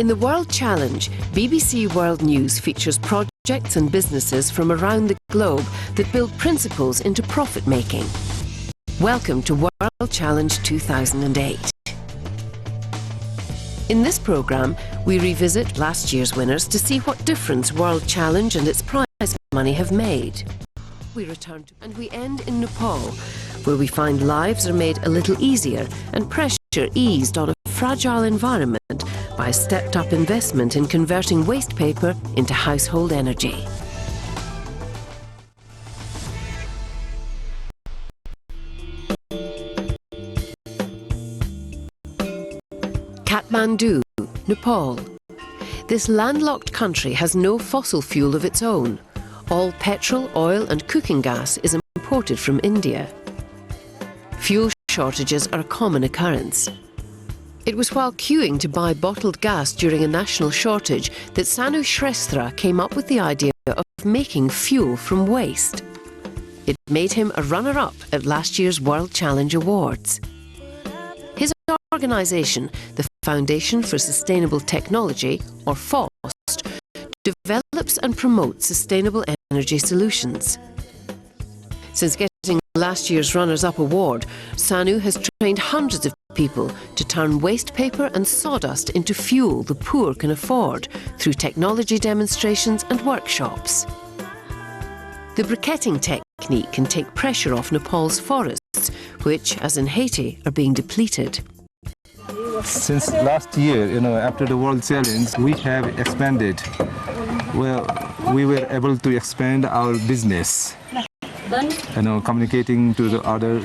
In the World Challenge, BBC World News features projects and businesses from around the globe that build principles into profit-making. Welcome to World Challenge 2008. In this programme, we revisit last year's winners to see what difference World Challenge and its prize money have made. We return to, and we end in Nepal, where we find lives are made a little easier and pressure eased on a fragile environment by a stepped-up investment in converting waste paper into household energy. Kathmandu, Nepal. This landlocked country has no fossil fuel of its own. All petrol, oil and cooking gas is imported from India. Fuel shortages are a common occurrence. It was while queuing to buy bottled gas during a national shortage that Sanu Shrestha came up with the idea of making fuel from waste. It made him a runner-up at last year's World Challenge Awards. His organisation, the Foundation for Sustainable Technology, or FOST, develops and promotes sustainable energy solutions. Since getting last year's Runners-Up award, Sanu has trained hundreds of people to turn waste paper and sawdust into fuel the poor can afford through technology demonstrations and workshops. The briquetting technique can take pressure off Nepal's forests, which, as in Haiti, are being depleted. Since last year, after the World Challenge, we have expanded. Well, we were able to expand our business. Communicating to the other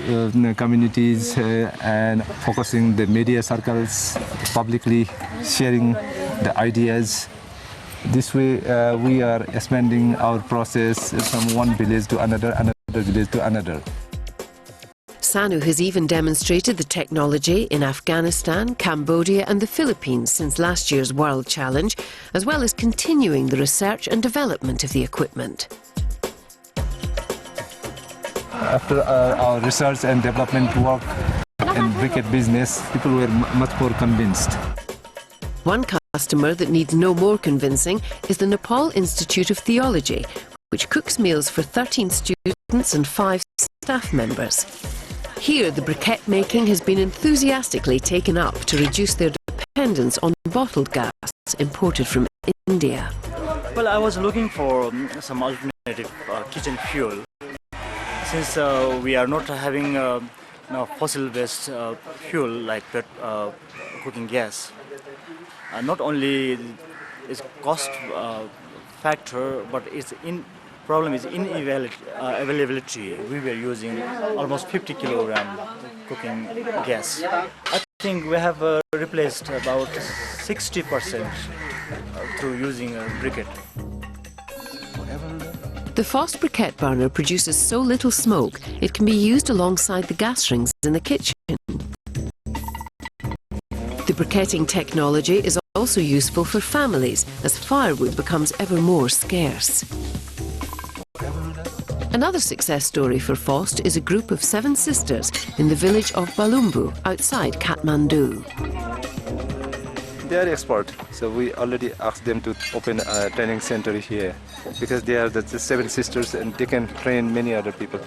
communities and focusing the media circles, publicly sharing the ideas. This way, we are expanding our process from one village to another village to another. Sanu has even demonstrated the technology in Afghanistan, Cambodia and the Philippines since last year's World Challenge, as well as continuing the research and development of the equipment. After our research and development work in briquette business, people were much more convinced. One customer that needs no more convincing is the Nepal Institute of Theology, which cooks meals for 13 students and 5 staff members. Here, the briquette making has been enthusiastically taken up to reduce their dependence on bottled gas imported from India. Well, I was looking for some alternative kitchen fuel. Since we are not having fossil-based fuel like cooking gas, not only is cost factor, but its problem is availability. We were using almost 50 kilogram cooking gas. I think we have replaced about 60% through using a briquette. The FOST briquette burner produces so little smoke it can be used alongside the gas rings in the kitchen. The briquetting technology is also useful for families as firewood becomes ever more scarce. Another success story for FOST is a group of 7 sisters in the village of Balumbu outside Kathmandu. They are expert, so we already asked them to open a training center here because they are the 7 sisters and they can train many other people.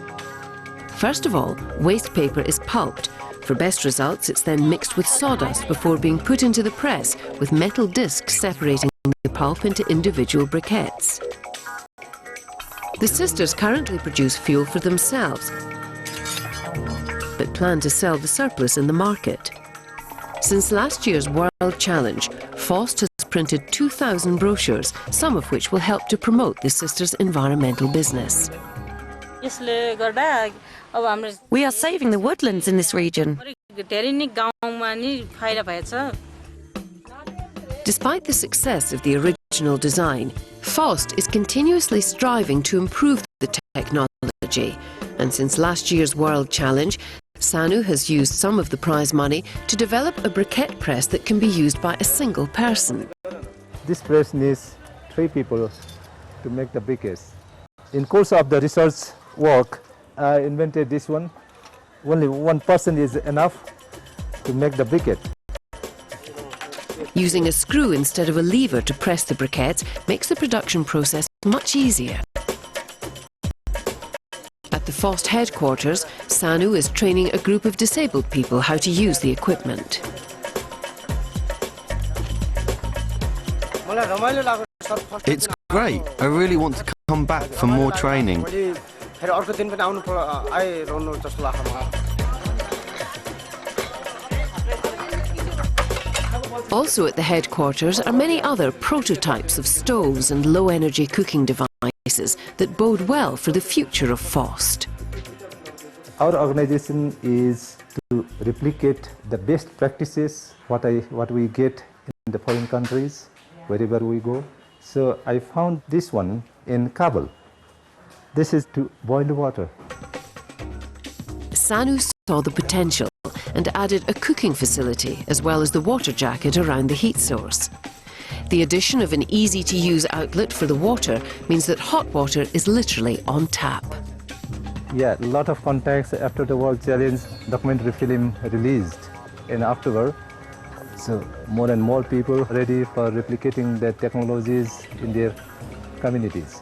First of all, waste paper is pulped. For best results, it's then mixed with sawdust before being put into the press with metal discs separating the pulp into individual briquettes. The sisters currently produce fuel for themselves, but plan to sell the surplus in the market. Since last year's World Challenge, FOST has printed 2,000 brochures, some of which will help to promote the sisters' environmental business. We are saving the woodlands in this region. Despite the success of the original design, FOST is continuously striving to improve the technology, and since last year's World Challenge, Sanu has used some of the prize money to develop a briquette press that can be used by a single person. This press needs 3 people to make the briquettes. In course of the research work, I invented this one. Only one person is enough to make the briquette. Using a screw instead of a lever to press the briquettes makes the production process much easier. At the FOST headquarters, Sanu is training a group of disabled people how to use the equipment. It's great. I really want to come back for more training. Also at the headquarters are many other prototypes of stoves and low-energy cooking devices that bode well for the future of FOST. Our organization is to replicate the best practices, what we get in the foreign countries, wherever we go. So I found this one in Kabul. This is to boil water. Sanu saw the potential and added a cooking facility as well as the water jacket around the heat source. The addition of an easy-to-use outlet for the water means that hot water is literally on tap. Yeah, a lot of contacts after the World Challenge documentary film released in October. So more and more people ready for replicating the technologies in their communities.